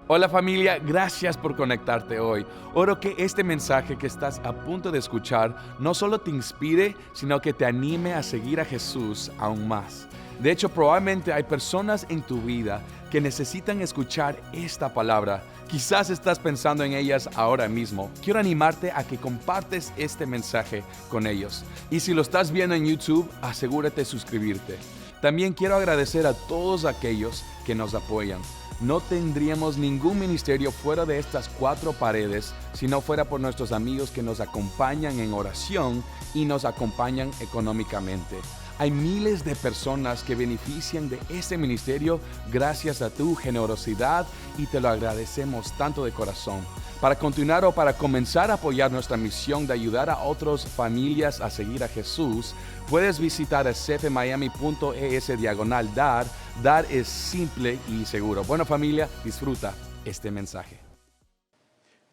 Hola familia, gracias por conectarte hoy. Oro que este mensaje que estás a punto de escuchar no solo te inspire, sino que te anime a seguir a Jesús aún más. De hecho, probablemente hay personas en tu vida que necesitan escuchar esta palabra. Quizás estás pensando en ellas ahora mismo. Quiero animarte a que compartes este mensaje con ellos. Y si lo estás viendo en YouTube, asegúrate de suscribirte. También quiero agradecer a todos aquellos que nos apoyan. No tendríamos ningún ministerio fuera de estas cuatro paredes si no fuera por nuestros amigos que nos acompañan en oración y nos acompañan económicamente. Hay miles de personas que benefician de este ministerio gracias a tu generosidad y te lo agradecemos tanto de corazón. Para continuar o para comenzar a apoyar nuestra misión de ayudar a otras familias a seguir a Jesús, puedes visitar cfmiami.es/dar. Dar es simple y seguro. Bueno familia, disfruta este mensaje.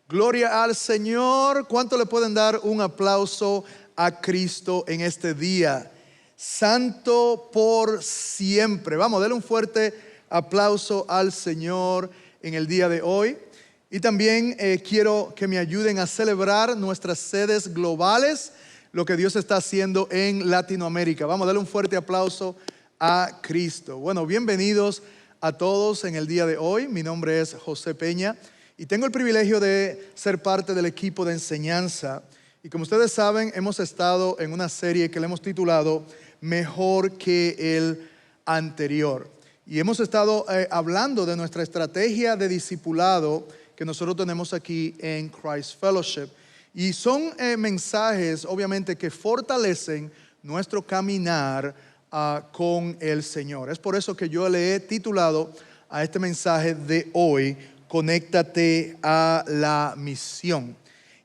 Gloria al Señor. ¿Cuánto le pueden dar un aplauso a Cristo en este día? Santo por siempre. Vamos, denle un fuerte aplauso al Señor en el día de hoy. Y también quiero que me ayuden a celebrar nuestras sedes globales, lo que Dios está haciendo en Latinoamérica. Vamos, darle un fuerte aplauso a Cristo. Bueno, bienvenidos a todos en el día de hoy. Mi nombre es José Peña y tengo el privilegio de ser parte del equipo de enseñanza. Y como ustedes saben, hemos estado en una serie que le hemos titulado Mejor que el anterior. Y hemos estado hablando de nuestra estrategia de discipulado que nosotros tenemos aquí en Christ Fellowship. Y son mensajes, obviamente, que fortalecen nuestro caminar con el Señor. Es por eso que yo le he titulado a este mensaje de hoy, Conéctate a la misión.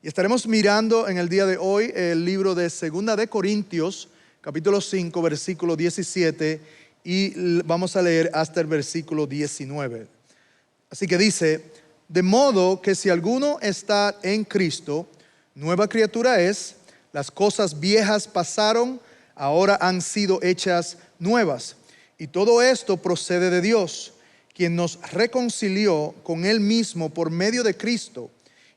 Y estaremos mirando en el día de hoy el libro de 2 de Corintios, capítulo 5, versículo 17, y vamos a leer hasta el versículo 19. Así que dice: de modo que si alguno está en Cristo, nueva criatura es, las cosas viejas pasaron, ahora han sido hechas nuevas. Y todo esto procede de Dios, quien nos reconcilió con Él mismo por medio de Cristo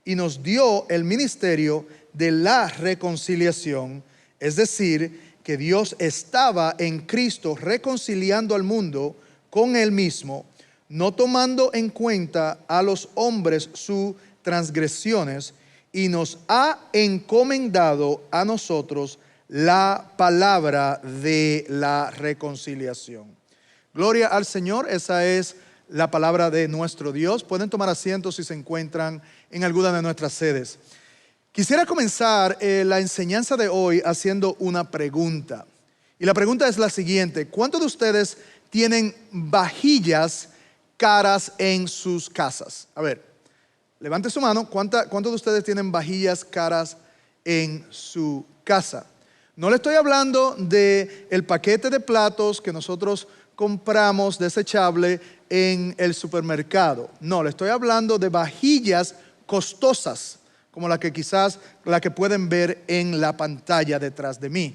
y nos dio el ministerio de la reconciliación. Es decir, que Dios estaba en Cristo reconciliando al mundo con Él mismo, no tomando en cuenta a los hombres sus transgresiones, y nos ha encomendado a nosotros la palabra de la reconciliación. Gloria al Señor. Esa es la palabra de nuestro Dios. Pueden tomar asiento si se encuentran en alguna de nuestras sedes. Quisiera comenzar la enseñanza de hoy haciendo una pregunta. Y la pregunta es la siguiente: ¿cuántos de ustedes tienen vajillas caras en sus casas? A ver, levante su mano. ¿Cuántos de ustedes tienen vajillas caras en su casa? No le estoy hablando del paquete de platos que nosotros compramos desechable en el supermercado. No, le estoy hablando de vajillas costosas, como la que pueden ver en la pantalla detrás de mí.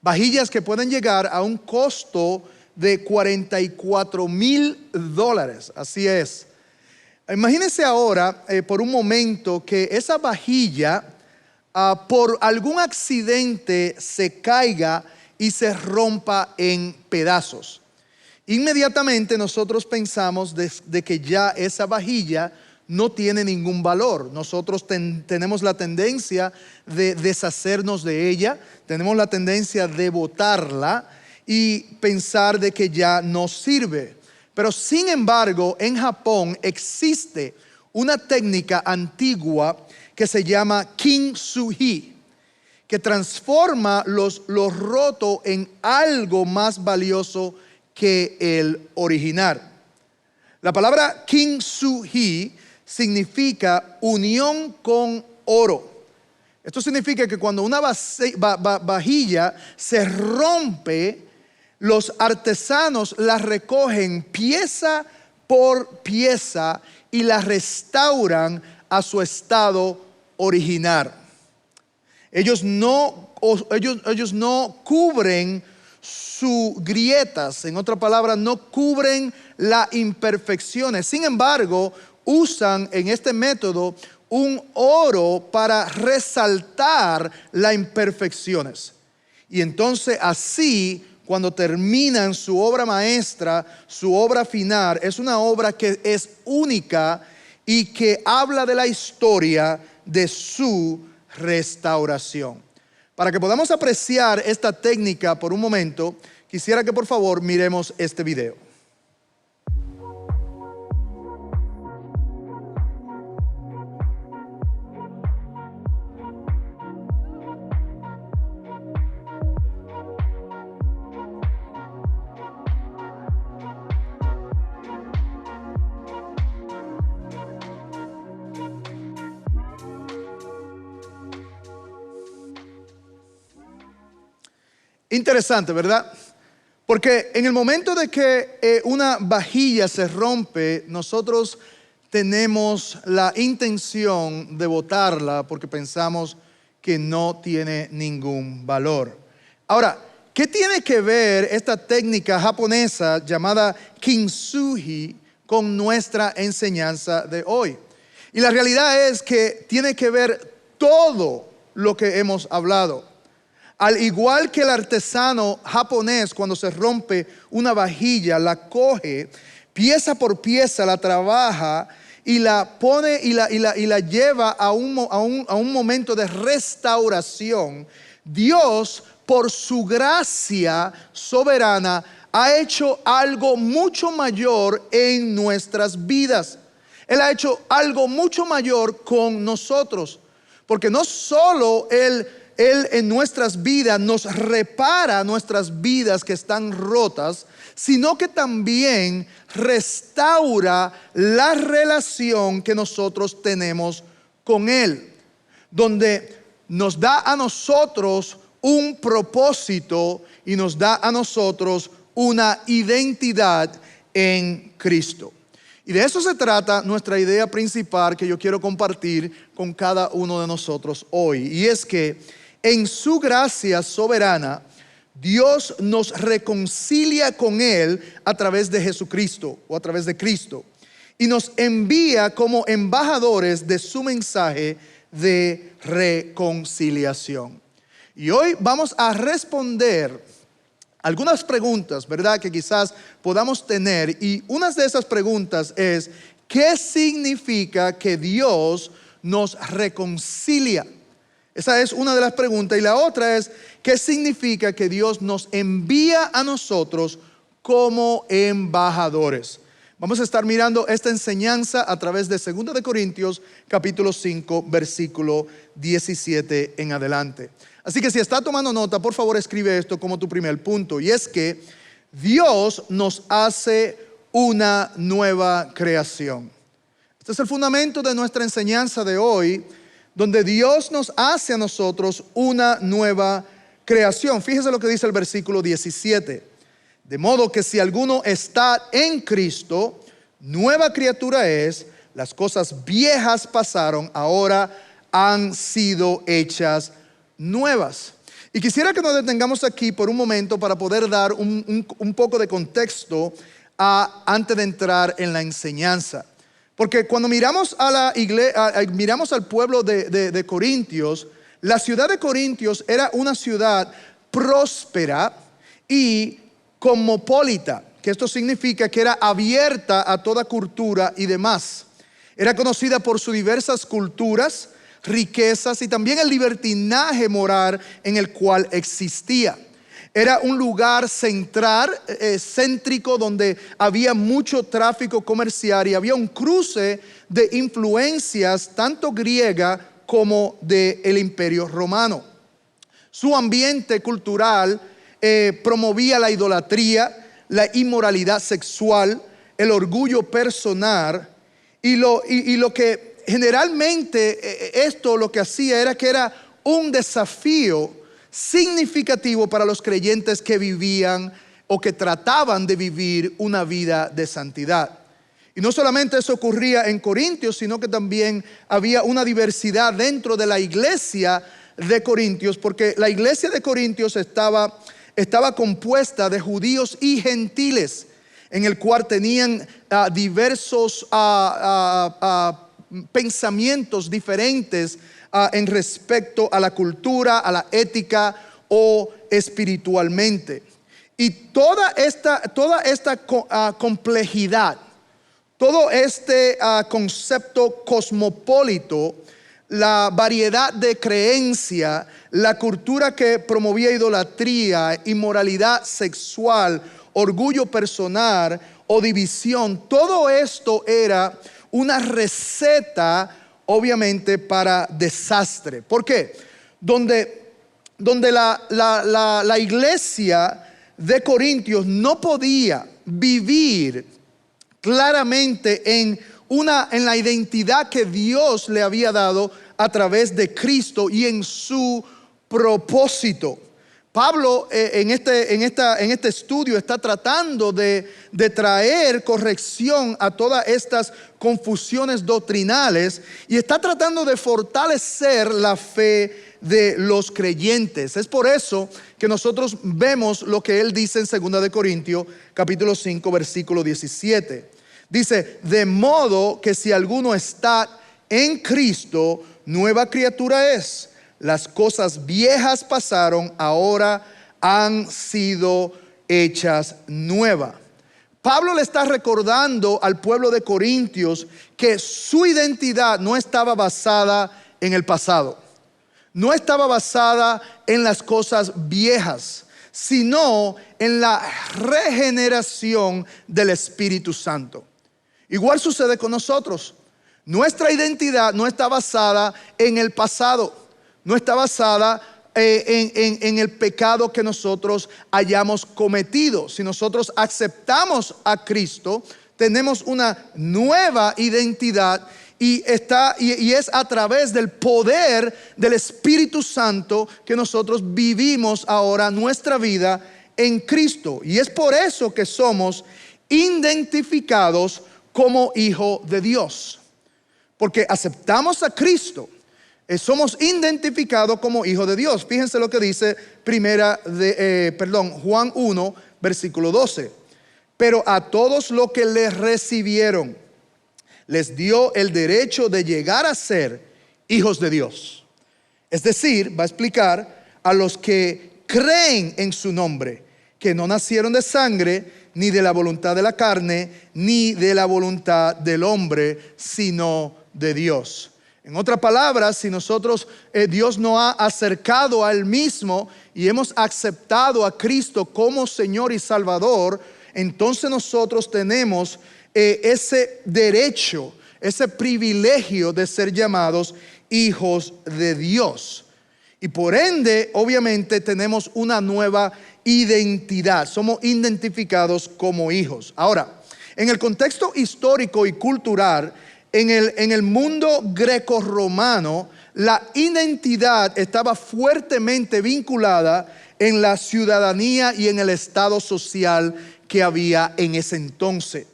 Vajillas que pueden llegar a un costo de $44,000. Así es. Imagínense ahora por un momento que esa vajilla por algún accidente se caiga y se rompa en pedazos. Inmediatamente nosotros pensamos de que ya esa vajilla no tiene ningún valor. Nosotros tenemos la tendencia de deshacernos de ella, tenemos la tendencia de botarla y pensar de que ya no sirve. Pero sin embargo, en Japón existe una técnica antigua que se llama kintsugi, que transforma lo roto en algo más valioso que el original. La palabra kintsugi significa unión con oro. Esto significa que cuando una vajilla se rompe, los artesanos la recogen pieza por pieza y la restauran a su estado original. Ellos no cubren sus grietas, en otra palabra, no cubren las imperfecciones. Sin embargo, usan en este método un oro para resaltar las imperfecciones. Y entonces así, cuando terminan su obra maestra, su obra final, es una obra que es única y que habla de la historia de su restauración. Para que podamos apreciar esta técnica por un momento, quisiera que por favor miremos este video. Interesante, ¿verdad? Porque en el momento de que una vajilla se rompe, nosotros tenemos la intención de botarla porque pensamos que no tiene ningún valor. Ahora, ¿qué tiene que ver esta técnica japonesa llamada kintsugi con nuestra enseñanza de hoy? Y la realidad es que tiene que ver todo lo que hemos hablado. Al igual que el artesano japonés, cuando se rompe una vajilla, la coge pieza por pieza, la trabaja y la pone y la lleva a un momento de restauración. Dios, por su gracia soberana, ha hecho algo mucho mayor en nuestras vidas. Él ha hecho algo mucho mayor con nosotros, porque no solo Él en nuestras vidas nos repara nuestras vidas que están rotas, sino que también restaura la relación que nosotros tenemos con Él, donde nos da a nosotros un propósito y nos da a nosotros una identidad en Cristo. Y de eso se trata nuestra idea principal que yo quiero compartir con cada uno de nosotros hoy. Y es que en su gracia soberana, Dios nos reconcilia con Él a través de Jesucristo o a través de Cristo. Y nos envía como embajadores de su mensaje de reconciliación. Y hoy vamos a responder algunas preguntas, ¿verdad?, que quizás podamos tener. Y una de esas preguntas es: ¿qué significa que Dios nos reconcilia? Esa es una de las preguntas. Y la otra es: ¿qué significa que Dios nos envía a nosotros como embajadores? Vamos a estar mirando esta enseñanza a través de 2 de Corintios capítulo 5 versículo 17 en adelante. Así que si está tomando nota, por favor escribe esto como tu primer punto. Y es que Dios nos hace una nueva creación. Este es el fundamento de nuestra enseñanza de hoy, donde Dios nos hace a nosotros una nueva creación. Fíjese lo que dice el versículo 17. De modo que si alguno está en Cristo, nueva criatura es, las cosas viejas pasaron, ahora han sido hechas nuevas. Y quisiera que nos detengamos aquí por un momento para poder dar un poco de contexto antes de entrar en la enseñanza. Porque cuando miramos a la iglesia, miramos al pueblo de Corintios, la ciudad de Corintios era una ciudad próspera y cosmopolita, que esto significa que era abierta a toda cultura y demás. Era conocida por sus diversas culturas, riquezas y también el libertinaje moral en el cual existía. Era un lugar central, céntrico, donde había mucho tráfico comercial y había un cruce de influencias tanto griega como del Imperio Romano. Su ambiente cultural promovía la idolatría, la inmoralidad sexual, el orgullo personal y lo que generalmente esto lo que hacía era que era un desafío significativo para los creyentes que vivían o que trataban de vivir una vida de santidad. Y no solamente eso ocurría en Corintios, sino que también había una diversidad dentro de la iglesia de Corintios, porque la iglesia de Corintios estaba compuesta de judíos y gentiles. en el cual tenían diversos pensamientos diferentes en respecto a la cultura, a la ética o espiritualmente. Y toda esta complejidad, todo este concepto cosmopolito, la variedad de creencia, la cultura que promovía idolatría, inmoralidad sexual, orgullo personal o división, todo esto era una receta obviamente para desastre. ¿Por qué? Donde la iglesia de Corintios no podía vivir claramente en la identidad que Dios le había dado a través de Cristo y en su propósito. Pablo en este estudio está tratando de traer corrección a todas estas confusiones doctrinales y está tratando de fortalecer la fe de los creyentes. Es por eso que nosotros vemos lo que él dice en 2 de Corintios capítulo 5 versículo 17. Dice, de modo que si alguno está en Cristo, nueva criatura es. Las cosas viejas pasaron, ahora han sido hechas nuevas. Pablo le está recordando al pueblo de Corintios que su identidad no estaba basada en el pasado, no estaba basada en las cosas viejas, sino en la regeneración del Espíritu Santo. Igual sucede con nosotros. Nuestra identidad no está basada en el pasado, no está basada en el pecado que nosotros hayamos cometido. Si nosotros aceptamos a Cristo, tenemos una nueva identidad y es a través del poder del Espíritu Santo que nosotros vivimos ahora nuestra vida en Cristo. Y es por eso que somos identificados como hijo de Dios, porque aceptamos a Cristo, somos identificados como hijo de Dios. Fíjense lo que dice Juan 1 versículo 12. Pero a todos los que le recibieron, les dio el derecho de llegar a ser hijos de Dios. Es decir, va a explicar a los que creen en su nombre, que no nacieron de sangre, ni de la voluntad de la carne, ni de la voluntad del hombre, sino de Dios. En otras palabras, si nosotros, Dios nos ha acercado a Él mismo y hemos aceptado a Cristo como Señor y Salvador, entonces nosotros tenemos ese derecho, ese privilegio de ser llamados hijos de Dios. Y por ende, obviamente, tenemos una nueva identidad. Somos identificados como hijos. Ahora, en el contexto histórico y cultural, en el mundo grecorromano, la identidad estaba fuertemente vinculada en la ciudadanía y en el estado social que había en ese entonces.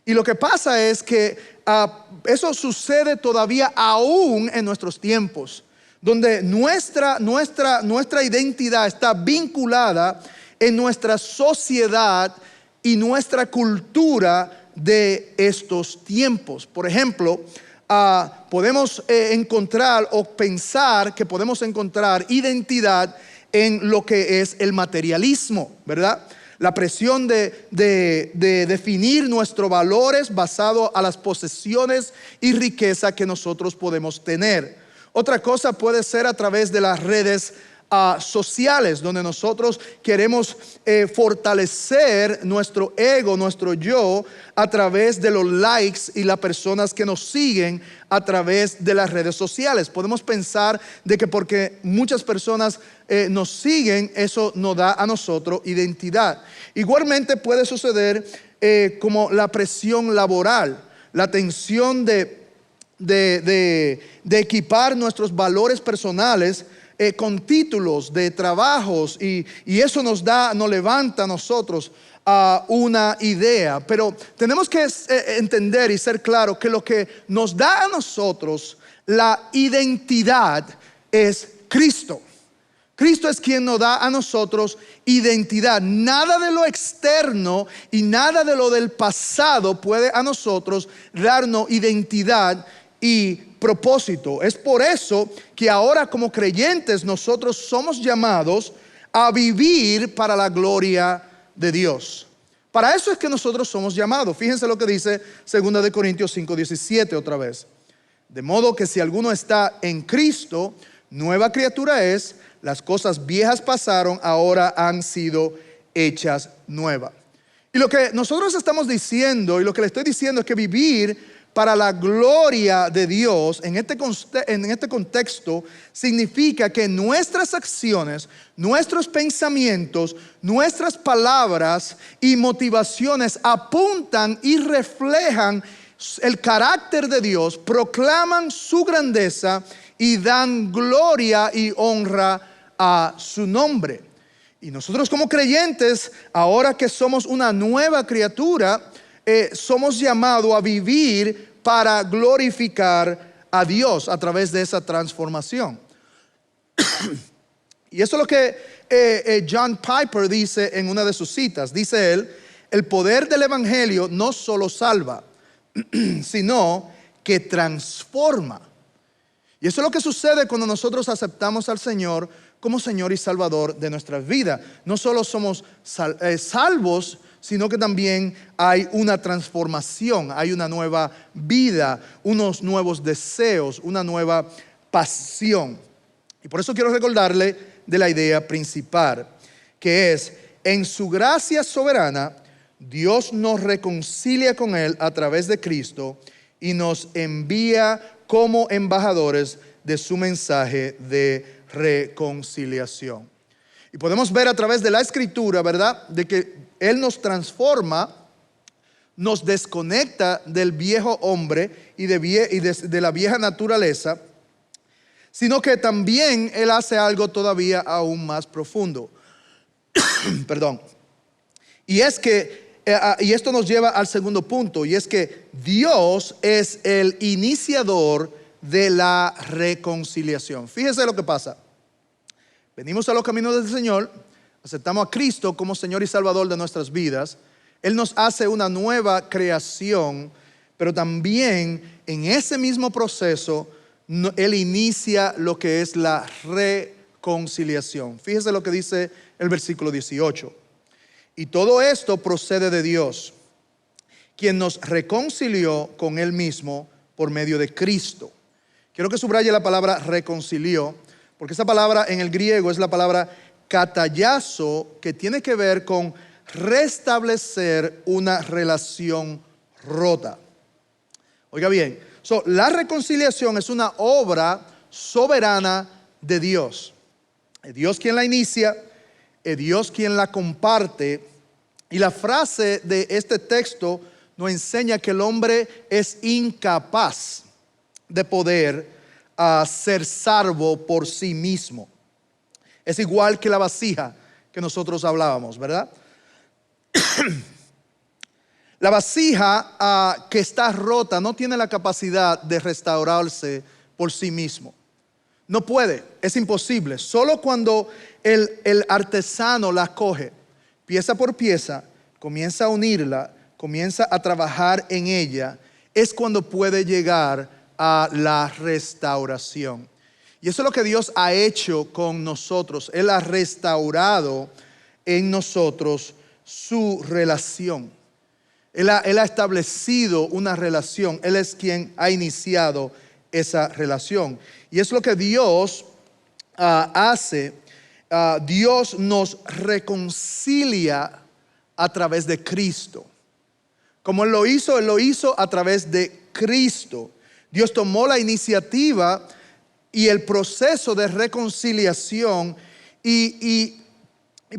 Y lo que pasa es que eso sucede todavía aún en nuestros tiempos, donde nuestra identidad está vinculada en nuestra sociedad y nuestra cultura de estos tiempos. Por ejemplo, podemos encontrar o pensar que podemos encontrar identidad en lo que es el materialismo, ¿verdad? La presión de definir nuestros valores basado a las posesiones y riqueza que nosotros podemos tener. Otra cosa puede ser a través de las redes sociales, donde nosotros queremos fortalecer nuestro ego, nuestro yo, a través de los likes y las personas que nos siguen a través de las redes sociales. Podemos pensar de que porque muchas personas nos siguen, eso nos da a nosotros identidad. Igualmente puede suceder como la presión laboral, la tensión de equipar nuestros valores personales con títulos de trabajos y eso nos levanta a nosotros una idea. Pero tenemos que entender y ser claro que lo que nos da a nosotros la identidad es Cristo. Cristo es quien nos da a nosotros identidad. Nada de lo externo y nada de lo del pasado puede a nosotros darnos identidad y propósito. Es por eso que ahora como creyentes nosotros somos llamados a vivir para la gloria de Dios. Para eso es que nosotros somos llamados. Fíjense lo que dice 2 Corintios 5:17 otra vez. De modo que si alguno está en Cristo, nueva criatura es. Las cosas viejas pasaron, ahora han sido hechas nuevas. Y lo que nosotros estamos diciendo, y lo que le estoy diciendo, es que vivir para la gloria de Dios en este contexto significa que nuestras acciones, nuestros pensamientos, nuestras palabras y motivaciones apuntan y reflejan el carácter de Dios, proclaman su grandeza y dan gloria y honra a su nombre. Y nosotros como creyentes, ahora que somos una nueva criatura, somos llamados a vivir para glorificar a Dios a través de esa transformación. Y eso es lo que John Piper dice en una de sus citas. Dice él: el poder del evangelio no solo salva, sino que transforma. Y eso es lo que sucede cuando nosotros aceptamos al Señor como Señor y Salvador de nuestras vidas. No solo somos salvos, sino que también hay una transformación, hay una nueva vida, unos nuevos deseos, una nueva pasión. Y por eso quiero recordarle de la idea principal, que es: en su gracia soberana, Dios nos reconcilia con Él a través de Cristo y nos envía como embajadores de su mensaje de reconciliación. Y podemos ver a través de la escritura, ¿verdad?, de que Él nos transforma, nos desconecta del viejo hombre y de la vieja naturaleza, sino que también Él hace algo todavía aún más profundo. Perdón. Y es que y esto nos lleva al segundo punto, y es que Dios es el iniciador de la reconciliación. Fíjese lo que pasa. Venimos a los caminos del Señor, aceptamos a Cristo como Señor y Salvador de nuestras vidas. Él nos hace una nueva creación, pero también en ese mismo proceso Él inicia lo que es la reconciliación. Fíjese lo que dice el versículo 18. Y todo esto procede de Dios, quien nos reconcilió con Él mismo por medio de Cristo. Quiero que subraye la palabra reconcilió, porque esa palabra en el griego es la palabra katayazo, que tiene que ver con restablecer una relación rota. Oiga bien, la reconciliación es una obra soberana de Dios. Es Dios quien la inicia, es Dios quien la comparte. Y la frase de este texto nos enseña que el hombre es incapaz de poder ser salvo por sí mismo. Es igual que la vasija que nosotros hablábamos, ¿verdad? La vasija que está rota no tiene la capacidad de restaurarse por sí mismo. No puede, es imposible. Solo cuando el artesano la coge pieza por pieza, comienza a unirla, comienza a trabajar en ella, es cuando puede llegar a la restauración. Y eso es lo que Dios ha hecho con nosotros. Él ha restaurado en nosotros su relación. Él ha establecido una relación. Él es quien ha iniciado esa relación. Y es lo que Dios hace. Dios nos reconcilia a través de Cristo. Como Él lo hizo a través de Cristo. Dios tomó la iniciativa y el proceso de reconciliación y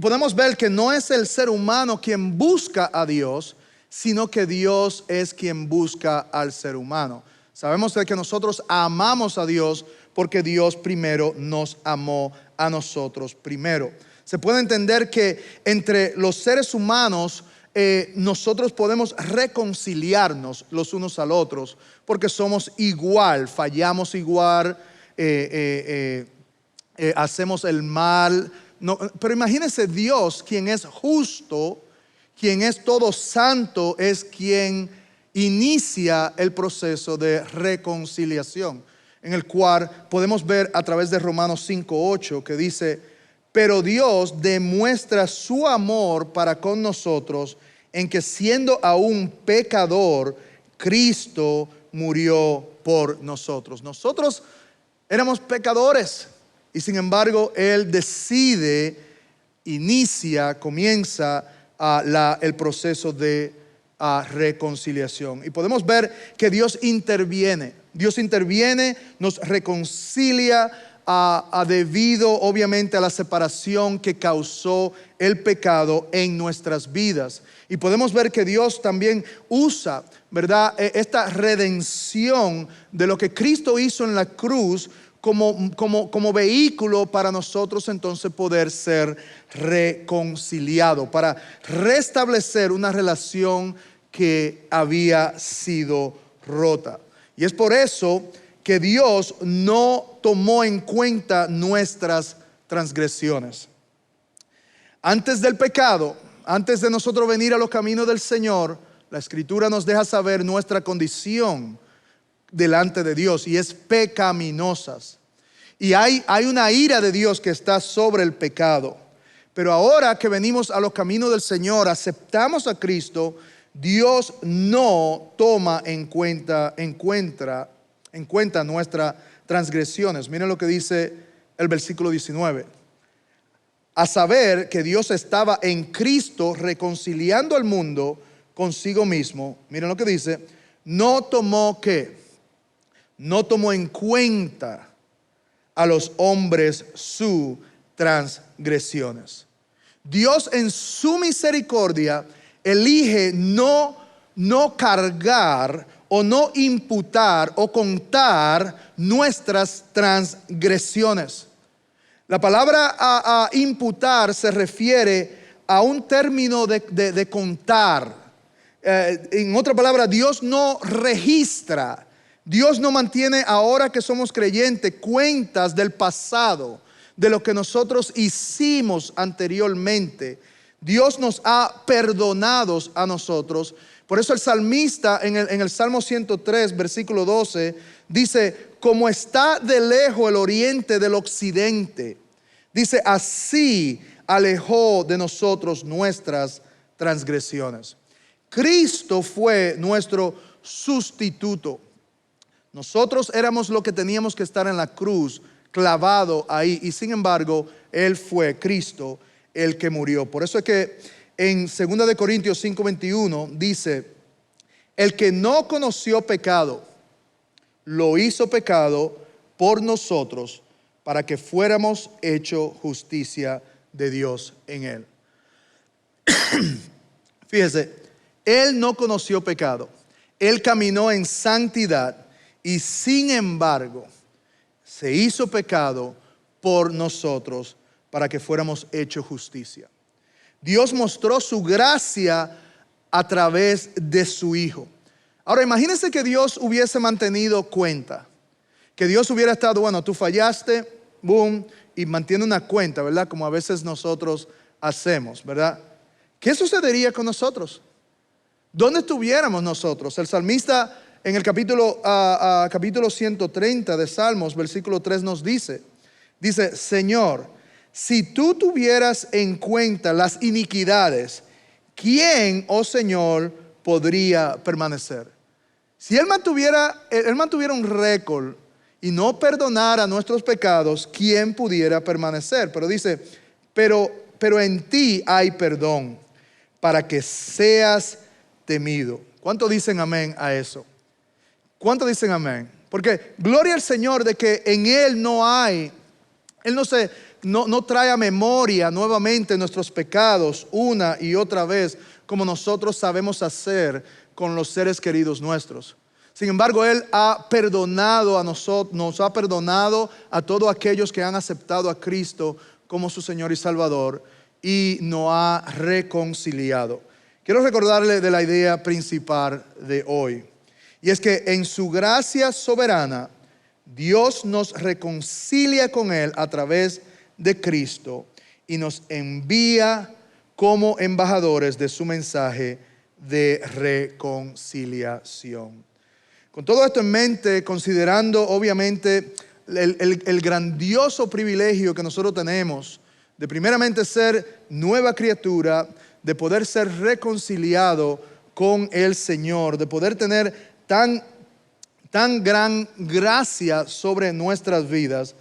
podemos ver que no es el ser humano quien busca a Dios, sino que Dios es quien busca al ser humano. Sabemos que nosotros amamos a Dios porque Dios primero nos amó a nosotros primero. Se puede entender que entre los seres humanos nosotros podemos reconciliarnos los unos al otros porque somos igual, fallamos igual, hacemos el mal. No, pero imagínense Dios, quien es justo, quien es todo santo, es quien inicia el proceso de reconciliación, en el cual podemos ver a través de Romanos 5:8 que dice: pero Dios demuestra su amor para con nosotros en que siendo aún pecador, Cristo murió por nosotros. Nosotros éramos pecadores y sin embargo Él decide, comienza el proceso de reconciliación. Y podemos ver que Dios interviene. Dios interviene, nos reconcilia debido obviamente a la separación que causó el pecado en nuestras vidas. Y podemos ver que Dios también usa, ¿verdad?, esta redención de lo que Cristo hizo en la cruz como vehículo para nosotros entonces poder ser reconciliado, para restablecer una relación que había sido rota. Y es por eso que Dios no tomó en cuenta nuestras transgresiones. Antes del pecado, antes de nosotros venir a los caminos del Señor, la Escritura nos deja saber nuestra condición delante de Dios, y es pecaminosas. Y hay una ira de Dios que está sobre el pecado. Pero ahora que venimos a los caminos del Señor, aceptamos a Cristo, Dios no toma en cuenta nuestras transgresiones. Miren lo que dice el versículo 19. A saber que Dios estaba en Cristo reconciliando al mundo consigo mismo. Miren lo que dice. No tomó en cuenta a los hombres sus transgresiones. Dios en su misericordia elige no cargar o no imputar o contar nuestras transgresiones. La palabra imputar se refiere a un término de contar. En otra palabra, Dios no registra. Dios no mantiene, ahora que somos creyentes, cuentas del pasado, de lo que nosotros hicimos anteriormente. Dios nos ha perdonado a nosotros. Por eso el salmista en el Salmo 103, versículo 12, dice: como está de lejos el oriente del occidente, dice, así alejó de nosotros nuestras transgresiones. Cristo fue nuestro sustituto. Nosotros éramos lo que teníamos que estar en la cruz, clavado ahí, y sin embargo, Él fue, Cristo, el que murió. Por eso es que en 2 Corintios 5:21 dice: el que no conoció pecado, lo hizo pecado por nosotros, para que fuéramos hecho justicia de Dios en Él. Fíjese, Él no conoció pecado, Él caminó en santidad, y sin embargo se hizo pecado por nosotros para que fuéramos hechos justicia. Dios mostró su gracia a través de su Hijo. Ahora imagínense que Dios hubiese mantenido cuenta, que Dios hubiera estado, bueno, tú fallaste, boom, y mantiene una cuenta, ¿verdad? Como a veces nosotros hacemos, ¿verdad? ¿Qué sucedería con nosotros? ¿Dónde estuviéramos nosotros? El salmista en el capítulo 130 de Salmos, versículo 3 nos dice, Señor, si tú tuvieras en cuenta las iniquidades, ¿quién, oh Señor, podría permanecer? Si Él mantuviera un récord y no perdonara nuestros pecados, ¿quién pudiera permanecer? Pero dice, pero en ti hay perdón, para que seas temido. ¿Cuánto dicen amén a eso? ¿Cuánto dicen amén? Porque gloria al Señor de que en Él Él no trae a memoria nuevamente nuestros pecados una y otra vez, como nosotros sabemos hacer con los seres queridos nuestros. Sin embargo, Él ha perdonado a nosotros, nos ha perdonado a todos aquellos que han aceptado a Cristo como su Señor y Salvador, y nos ha reconciliado. Quiero recordarle de la idea principal de hoy, y es que en su gracia soberana Dios nos reconcilia con Él a través de Cristo y nos envía como embajadores de su mensaje de reconciliación. Con todo esto en mente, considerando obviamente el grandioso privilegio que nosotros tenemos de primeramente ser nueva criatura, de poder ser reconciliado con el Señor, de poder tener tan gran gracia sobre nuestras vidas,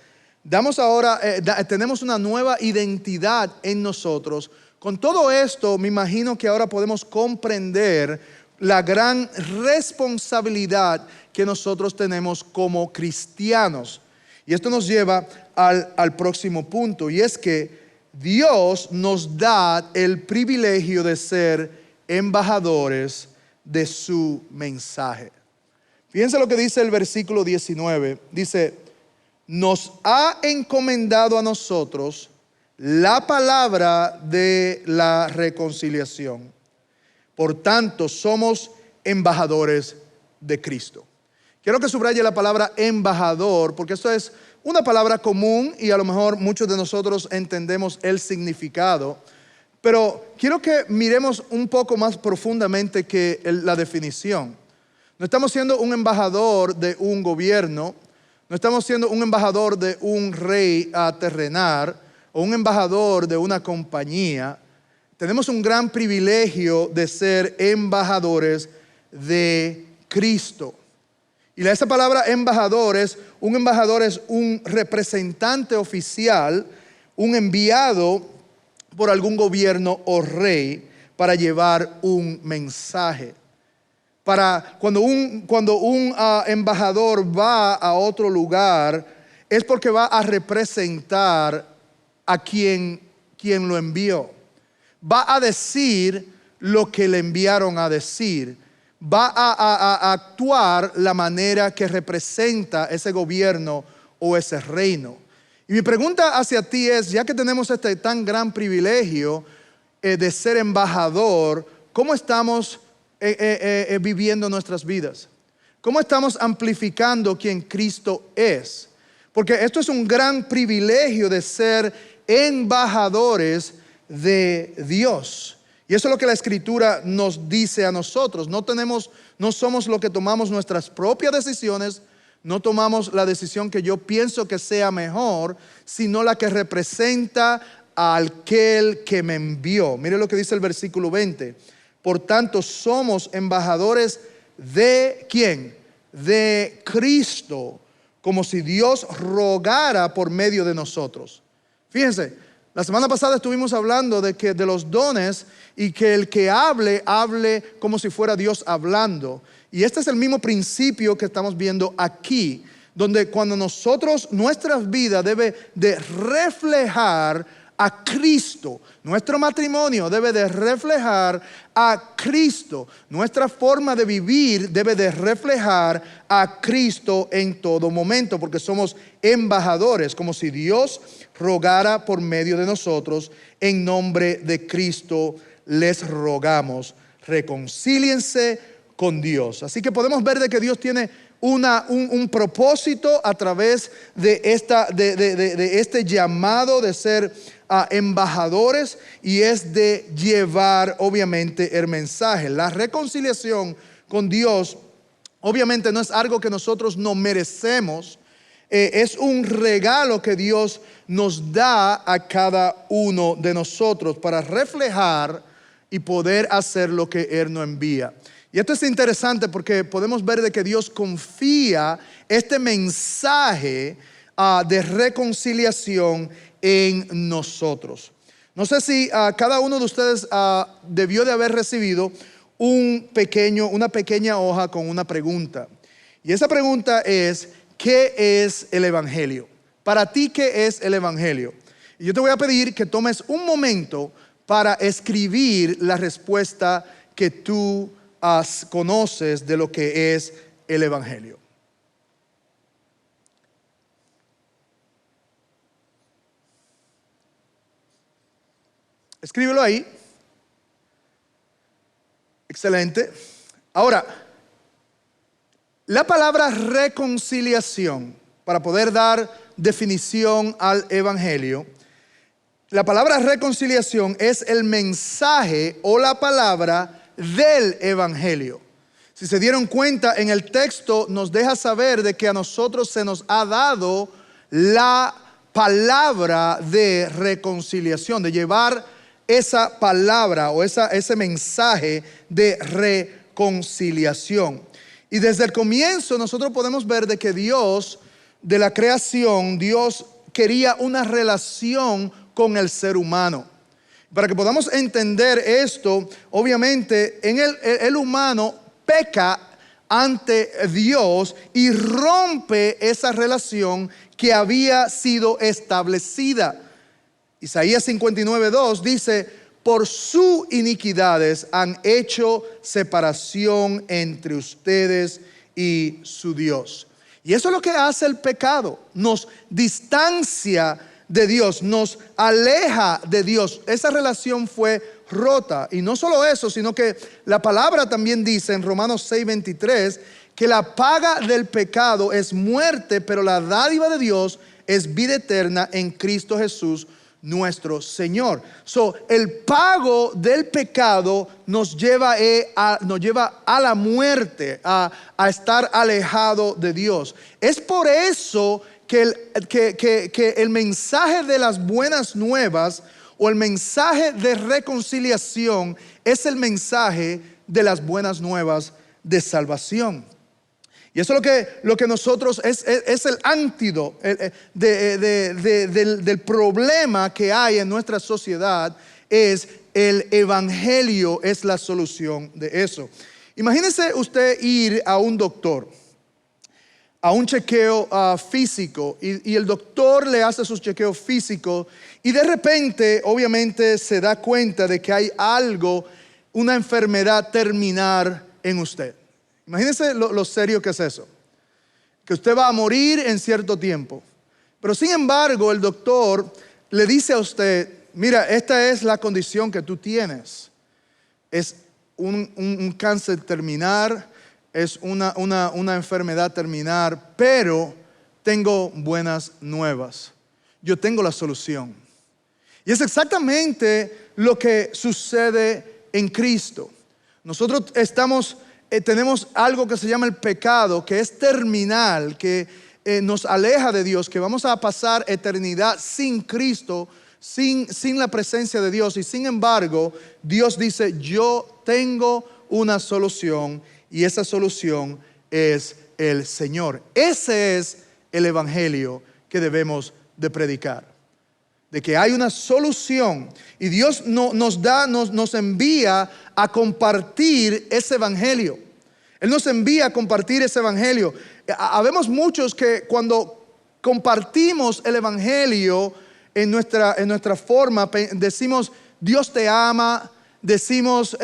tenemos una nueva identidad en nosotros. Con todo esto, me imagino que ahora podemos comprender la gran responsabilidad que nosotros tenemos como cristianos. Y esto nos lleva al próximo punto, y es que Dios nos da el privilegio de ser embajadores de su mensaje. Fíjense lo que dice el versículo 19. Dice, nos ha encomendado a nosotros la palabra de la reconciliación. Por tanto, somos embajadores de Cristo. Quiero que subraye la palabra embajador, porque esto es una palabra común y a lo mejor muchos de nosotros entendemos el significado. Pero quiero que miremos un poco más profundamente que la definición. No estamos siendo un embajador de un gobierno, no estamos siendo un embajador de un rey terrenal o un embajador de una compañía. Tenemos un gran privilegio de ser embajadores de Cristo. Y esa palabra embajador es un representante oficial, un enviado por algún gobierno o rey para llevar un mensaje. Cuando un embajador va a otro lugar, es porque va a representar a quien lo envió. Va a decir lo que le enviaron a decir. Va a actuar la manera que representa ese gobierno o ese reino. Y mi pregunta hacia ti es, ya que tenemos este tan gran privilegio de ser embajador, ¿cómo estamos viviendo nuestras vidas? ¿Cómo estamos amplificando quien Cristo es? Porque esto es un gran privilegio de ser embajadores de Dios. Y eso es lo que la Escritura nos dice a nosotros. No somos los que tomamos nuestras propias decisiones, no tomamos la decisión que yo pienso que sea mejor, sino la que representa a aquel que me envió. Mire lo que dice el versículo 20. Por tanto, somos embajadores de ¿quién? De Cristo, como si Dios rogara por medio de nosotros. Fíjense, la semana pasada estuvimos hablando de los dones y que el que hable como si fuera Dios hablando. Y este es el mismo principio que estamos viendo aquí, donde cuando nuestras vidas debe de reflejar a Cristo. Nuestro matrimonio debe de reflejar a Cristo. Nuestra forma de vivir debe de reflejar a Cristo en todo momento, porque somos embajadores, como si Dios rogara por medio de nosotros. En nombre de Cristo les rogamos, reconcíliense con Dios. Así que podemos ver de que Dios tiene un propósito a través de este llamado de ser embajadores, y es de llevar obviamente el mensaje. La reconciliación con Dios obviamente no es algo que nosotros no merecemos. Es un regalo que Dios nos da a cada uno de nosotros para reflejar y poder hacer lo que Él nos envía. Y esto es interesante porque podemos ver de que Dios confía este mensaje de reconciliación en nosotros. No sé si cada uno de ustedes debió de haber recibido una pequeña hoja con una pregunta. Y esa pregunta es, ¿qué es el Evangelio? Para ti, ¿qué es el Evangelio? Y yo te voy a pedir que tomes un momento para escribir la respuesta que tú conoces de lo que es el Evangelio. Escríbelo ahí. Excelente. Ahora, la palabra reconciliación para poder dar definición al evangelio, la palabra reconciliación es el mensaje o la palabra del evangelio. Si se dieron cuenta, en el texto nos deja saber de que a nosotros se nos ha dado la palabra de reconciliación, de llevar esa palabra o ese mensaje de reconciliación. Y desde el comienzo nosotros podemos ver de que Dios, de la creación, Dios quería una relación con el ser humano. Para que podamos entender esto, obviamente el humano peca ante Dios y rompe esa relación que había sido establecida. Isaías 59:2 dice: por sus iniquidades han hecho separación entre ustedes y su Dios. Y eso es lo que hace el pecado, nos distancia de Dios, nos aleja de Dios. Esa relación fue rota. Y no solo eso, sino que la palabra también dice en Romanos 6:23 que la paga del pecado es muerte, pero la dádiva de Dios es vida eterna en Cristo Jesús nuestro Señor. El pago del pecado nos lleva a la muerte, a estar alejado de Dios. Es por eso que el mensaje de las buenas nuevas o el mensaje de reconciliación es el mensaje de las buenas nuevas de salvación. Y eso es lo que nosotros es el antídoto del problema que hay en nuestra sociedad. Es el evangelio, es la solución de eso. Imagínese usted ir a un doctor, a un chequeo físico, y el doctor le hace sus chequeos físicos y de repente obviamente se da cuenta de que hay algo, una enfermedad terminal en usted. Imagínese lo serio que es eso, que usted va a morir en cierto tiempo, pero sin embargo el doctor le dice a usted: mira, esta es la condición que tú tienes, es un cáncer terminal, es una enfermedad terminal, pero tengo buenas nuevas, yo tengo la solución. Y es exactamente lo que sucede en Cristo. Nosotros tenemos algo que se llama el pecado, que es terminal, que nos aleja de Dios, que vamos a pasar eternidad sin Cristo, sin la presencia de Dios. Y sin embargo, Dios dice: yo tengo una solución, y esa solución es el Señor. Ese es el evangelio que debemos de predicar, de que hay una solución, y Dios nos envía a compartir ese evangelio. Él nos envía a compartir ese evangelio. Habemos muchos que cuando compartimos el evangelio en nuestra forma, decimos: Dios te ama, decimos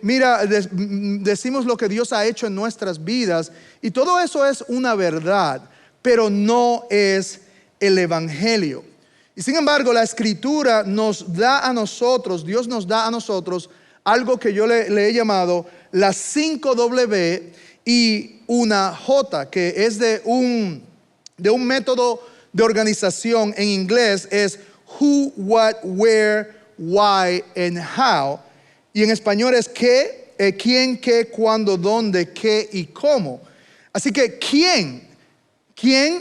decimos lo que Dios ha hecho en nuestras vidas, y todo eso es una verdad, pero no es el evangelio. Y sin embargo, la escritura nos da a nosotros, Dios nos da a nosotros algo que yo le he llamado las 5 W y una J, que es de un método de organización en inglés, es who, what, where, why, and how. Y en español es qué, quién, qué, cuándo, dónde, qué y cómo. Así que ¿quién?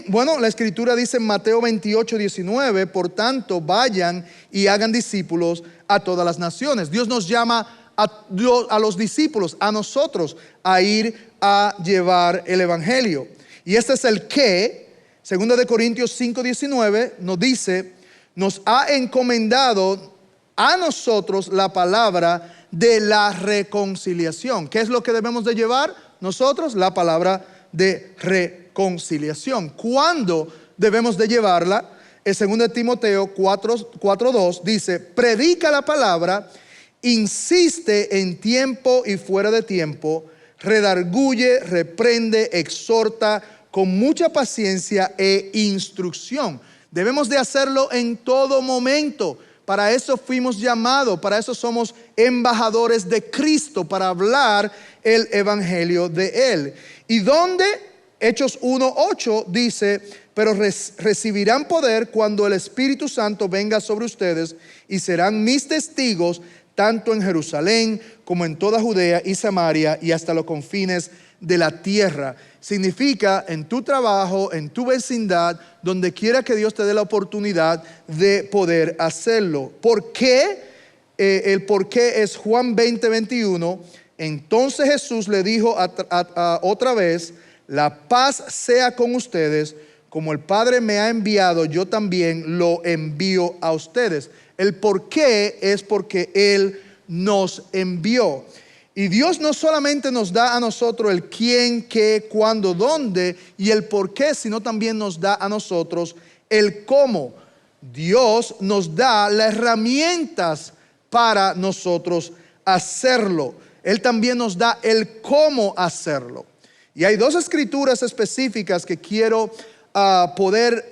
Bueno, la escritura dice en Mateo 28:19, por tanto vayan y hagan discípulos a todas las naciones. Dios nos llama a los discípulos, a nosotros, a ir a llevar el evangelio. Y este es el qué. 2 Corintios 5:19 nos dice: nos ha encomendado a nosotros la palabra de la reconciliación. ¿Qué es lo que debemos de llevar nosotros? La palabra de reconciliación. ¿Cuándo debemos de llevarla? En 2 Timoteo 4:2 dice: predica la palabra, insiste en tiempo y fuera de tiempo, redarguye, reprende, exhorta con mucha paciencia e instrucción. Debemos de hacerlo en todo momento. Para eso fuimos llamados, para eso somos embajadores de Cristo, para hablar el evangelio de Él. ¿Y dónde? Hechos 1:8 dice, pero recibirán poder cuando el Espíritu Santo venga sobre ustedes y serán mis testigos tanto en Jerusalén como en toda Judea y Samaria y hasta los confines de la tierra. Significa en tu trabajo, en tu vecindad, donde quiera que Dios te dé la oportunidad de poder hacerlo. ¿Por qué? El por qué es Juan 20:21. Entonces Jesús le dijo otra vez, la paz sea con ustedes, como el Padre me ha enviado, yo también lo envío a ustedes. El por qué es porque Él nos envió. Y Dios no solamente nos da a nosotros el quién, qué, cuándo, dónde y el por qué, sino también nos da a nosotros el cómo. Dios nos da las herramientas para nosotros hacerlo. Él también nos da el cómo hacerlo. Y hay dos escrituras específicas que quiero poder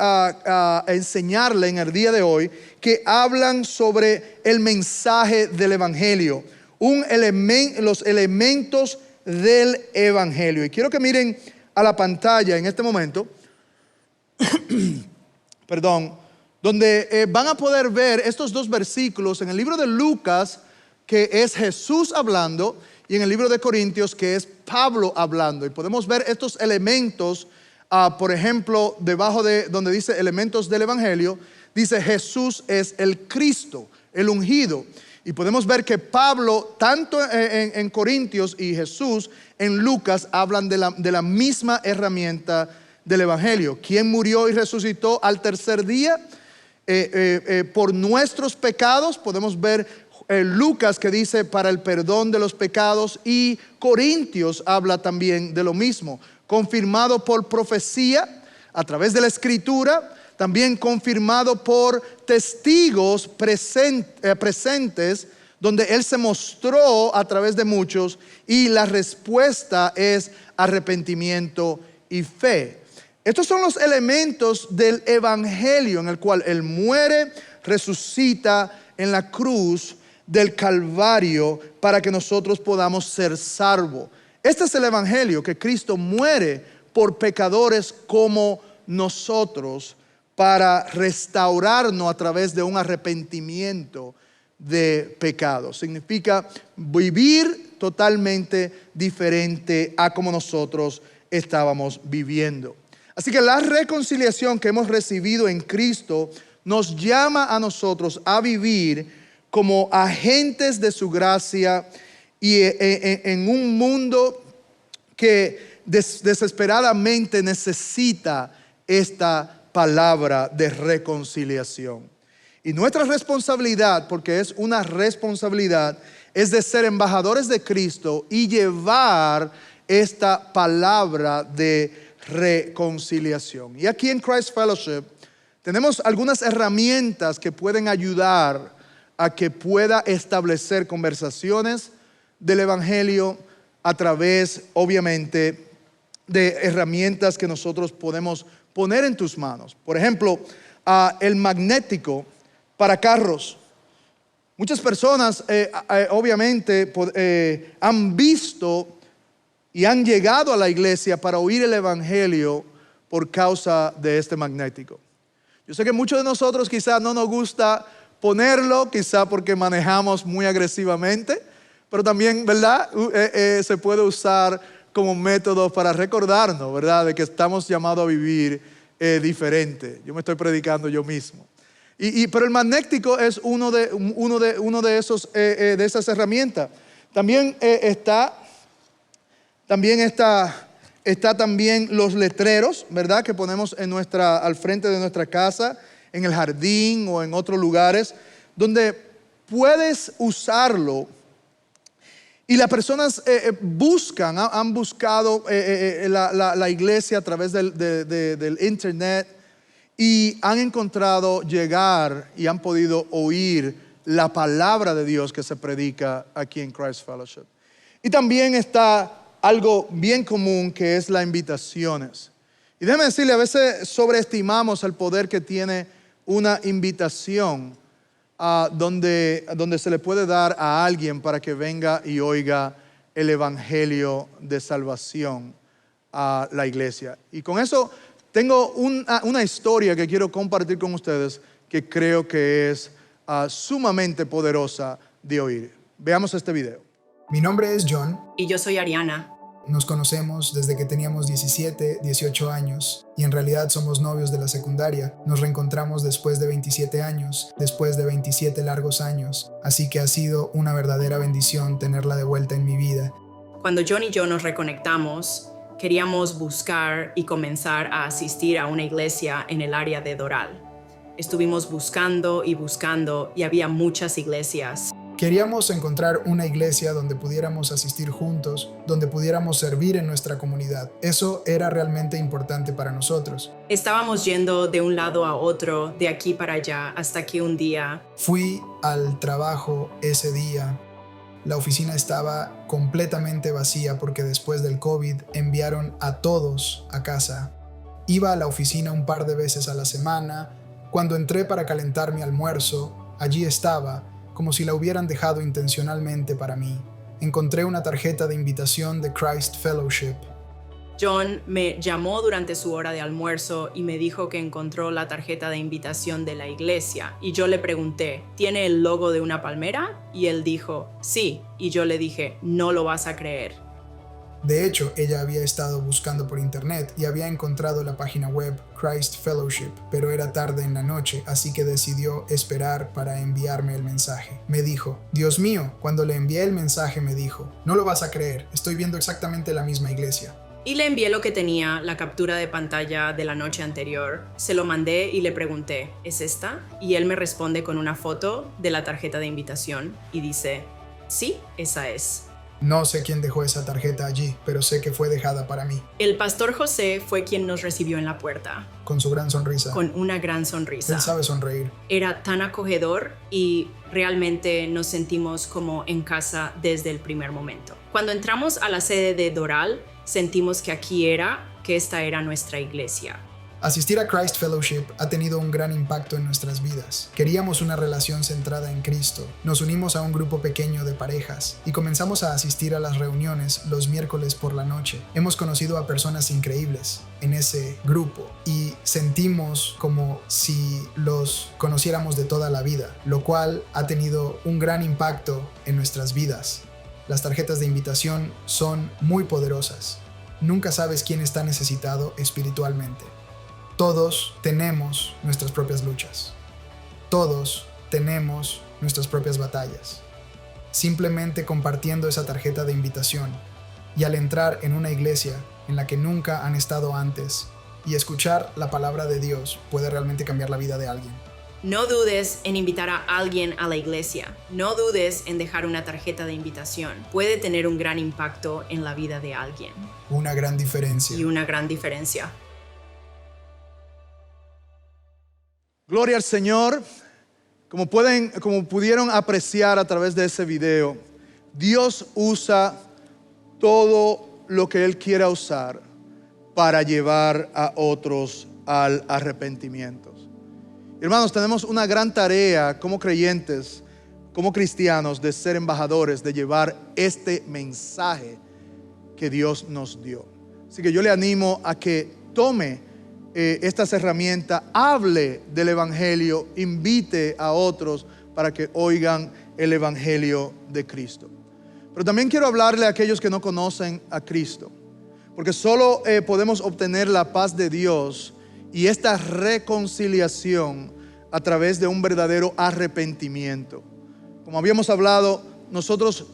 enseñarle en el día de hoy, que hablan sobre el mensaje del Evangelio. Los elementos del Evangelio. Y quiero que miren a la pantalla en este momento, perdón, donde van a poder ver estos dos versículos en el libro de Lucas, que es Jesús hablando, y en el libro de Corintios, que es Pablo hablando. Y podemos ver estos elementos, por ejemplo, debajo de donde dice elementos del Evangelio, dice Jesús es el Cristo, el ungido. Y podemos ver que Pablo, tanto en Corintios y Jesús en Lucas, hablan de la misma herramienta del Evangelio. ¿Quién murió y resucitó al tercer día? Por nuestros pecados. Podemos ver Lucas que dice para el perdón de los pecados, y Corintios habla también de lo mismo. Confirmado por profecía a través de la Escritura, también confirmado por testigos presentes, donde Él se mostró a través de muchos, y la respuesta es arrepentimiento y fe. Estos son los elementos del Evangelio, en el cual Él muere, resucita en la cruz del Calvario para que nosotros podamos ser salvos. Este es el Evangelio, que Cristo muere por pecadores como nosotros, para restaurarnos a través de un arrepentimiento de pecados. Significa vivir totalmente diferente a como nosotros estábamos viviendo. Así que la reconciliación que hemos recibido en Cristo nos llama a nosotros a vivir como agentes de su gracia, y en un mundo que desesperadamente necesita esta palabra de reconciliación. Y nuestra responsabilidad, porque es una responsabilidad, es de ser embajadores de Cristo y llevar esta palabra de reconciliación. Y aquí en Christ Fellowship tenemos algunas herramientas que pueden ayudar a que pueda establecer conversaciones del Evangelio a través, obviamente, de herramientas que nosotros podemos poner en tus manos. Por ejemplo, el magnético para carros. Muchas personas obviamente han visto y han llegado a la iglesia para oír el Evangelio por causa de este magnético. Yo sé que muchos de nosotros quizás no nos gusta ponerlo, quizá porque manejamos muy agresivamente, pero también, ¿verdad? Se puede usar como método para recordarnos, ¿verdad? De que estamos llamados a vivir diferente. Yo me estoy predicando yo mismo. Pero el magnético es uno de esas herramientas. También está también los letreros, ¿verdad? Que ponemos al frente de nuestra casa, en el jardín o en otros lugares, donde puedes usarlo. Y las personas han buscado la iglesia a través del internet, y han encontrado llegar y han podido oír la palabra de Dios que se predica aquí en Christ Fellowship. Y también está algo bien común, que es las invitaciones. Y déjeme decirle, a veces sobreestimamos el poder que tiene una invitación donde se le puede dar a alguien para que venga y oiga el Evangelio de salvación a la iglesia. Y con eso tengo una historia que quiero compartir con ustedes que creo que es sumamente poderosa de oír. Veamos este video. Mi nombre es John. Y yo soy Ariana. Nos conocemos desde que teníamos 17, 18 años y en realidad somos novios de la secundaria. Nos reencontramos después de 27 años, después de 27 largos años, así que ha sido una verdadera bendición tenerla de vuelta en mi vida. Cuando John y yo nos reconectamos, queríamos buscar y comenzar a asistir a una iglesia en el área de Doral. Estuvimos buscando y había muchas iglesias. Queríamos encontrar una iglesia donde pudiéramos asistir juntos, donde pudiéramos servir en nuestra comunidad. Eso era realmente importante para nosotros. Estábamos yendo de un lado a otro, de aquí para allá, hasta que un día Fui al trabajo ese día. La oficina estaba completamente vacía porque después del COVID enviaron a todos a casa. Iba a la oficina un par de veces a la semana. Cuando entré para calentar mi almuerzo, allí estaba, como si la hubieran dejado intencionalmente para mí. Encontré una tarjeta de invitación de Christ Fellowship. John me llamó durante su hora de almuerzo y me dijo que encontró la tarjeta de invitación de la iglesia. Y yo le pregunté, ¿tiene el logo de una palmera? Y él dijo, sí. Y yo le dije, no lo vas a creer. De hecho, ella había estado buscando por internet y había encontrado la página web Christ Fellowship, pero era tarde en la noche, así que decidió esperar para enviarme el mensaje. Me dijo, Dios mío, cuando le envié el mensaje me dijo, no lo vas a creer, estoy viendo exactamente la misma iglesia. Y le envié lo que tenía, la captura de pantalla de la noche anterior. Se lo mandé y le pregunté, ¿es esta? Y él me responde con una foto de la tarjeta de invitación y dice, sí, esa es. No sé quién dejó esa tarjeta allí, pero sé que fue dejada para mí. El pastor José fue quien nos recibió en la puerta. Con su gran sonrisa. Con una gran sonrisa. Él sabe sonreír. Era tan acogedor y realmente nos sentimos como en casa desde el primer momento. Cuando entramos a la sede de Doral, sentimos que esta era nuestra iglesia. Asistir a Christ Fellowship ha tenido un gran impacto en nuestras vidas. Queríamos una relación centrada en Cristo. Nos unimos a un grupo pequeño de parejas y comenzamos a asistir a las reuniones los miércoles por la noche. Hemos conocido a personas increíbles en ese grupo y sentimos como si los conociéramos de toda la vida, lo cual ha tenido un gran impacto en nuestras vidas. Las tarjetas de invitación son muy poderosas. Nunca sabes quién está necesitado espiritualmente. Todos tenemos nuestras propias luchas. Todos tenemos nuestras propias batallas. Simplemente compartiendo esa tarjeta de invitación y al entrar en una iglesia en la que nunca han estado antes y escuchar la palabra de Dios puede realmente cambiar la vida de alguien. No dudes en invitar a alguien a la iglesia. No dudes en dejar una tarjeta de invitación. Puede tener un gran impacto en la vida de alguien. Una gran diferencia. Y una gran diferencia. Gloria al Señor. Como pudieron apreciar a través de ese video, Dios usa todo lo que Él quiera usar para llevar a otros al arrepentimiento. Hermanos, tenemos una gran tarea como creyentes, como cristianos, de ser embajadores, de llevar este mensaje que Dios nos dio. Así que yo le animo a que tome estas herramientas, hable del Evangelio, invite a otros para que oigan el Evangelio de Cristo. Pero también quiero hablarle a aquellos que no conocen a Cristo, porque solo podemos obtener la paz de Dios y esta reconciliación a través de un verdadero arrepentimiento. Como habíamos hablado, nosotros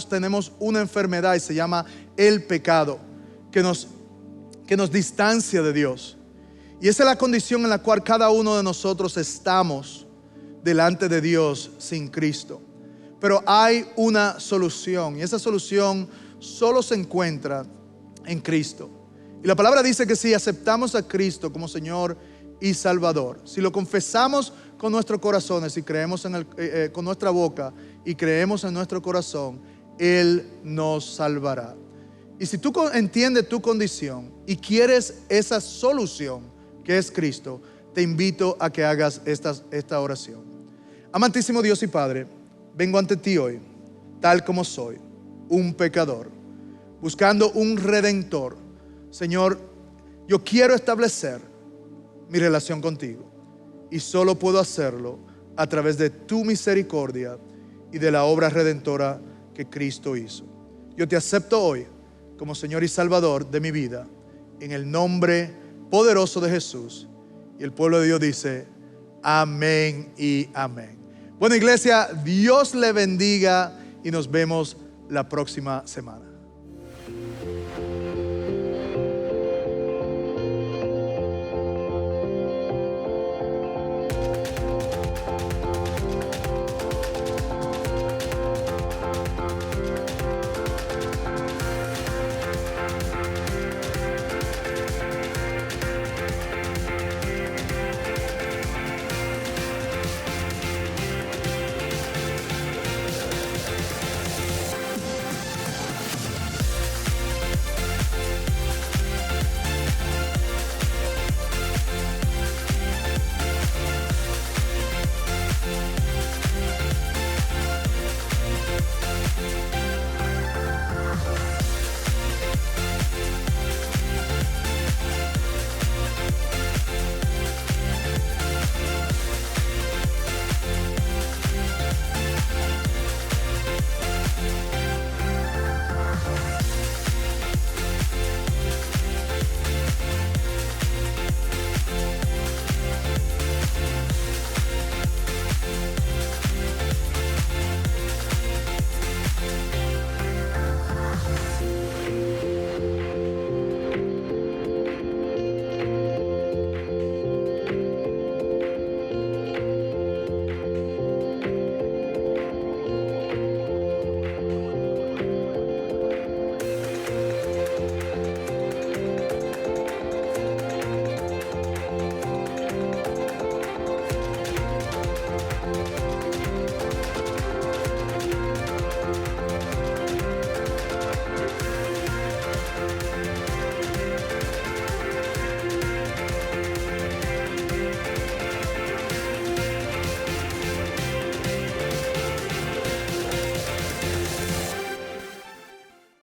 tenemos una enfermedad y se llama el pecado, que nos distancia de Dios. Y esa es la condición en la cual cada uno de nosotros estamos delante de Dios sin Cristo. Pero hay una solución y esa solución solo se encuentra en Cristo. Y la palabra dice que si aceptamos a Cristo como Señor y Salvador, si lo confesamos con nuestros corazones y creemos con nuestra boca y creemos en nuestro corazón, Él nos salvará. Y si tú entiendes tu condición y quieres esa solución que es Cristo, te invito a que hagas esta oración. Amantísimo Dios y Padre, vengo ante ti hoy, tal como soy, un pecador, buscando un redentor. Señor, yo quiero establecer mi relación contigo y solo puedo hacerlo a través de tu misericordia y de la obra redentora que Cristo hizo. Yo te acepto hoy como Señor y Salvador de mi vida, en el nombre poderoso de Jesús. Y el pueblo de Dios dice, amén y amén. Bueno, iglesia, Dios le bendiga y nos vemos la próxima semana.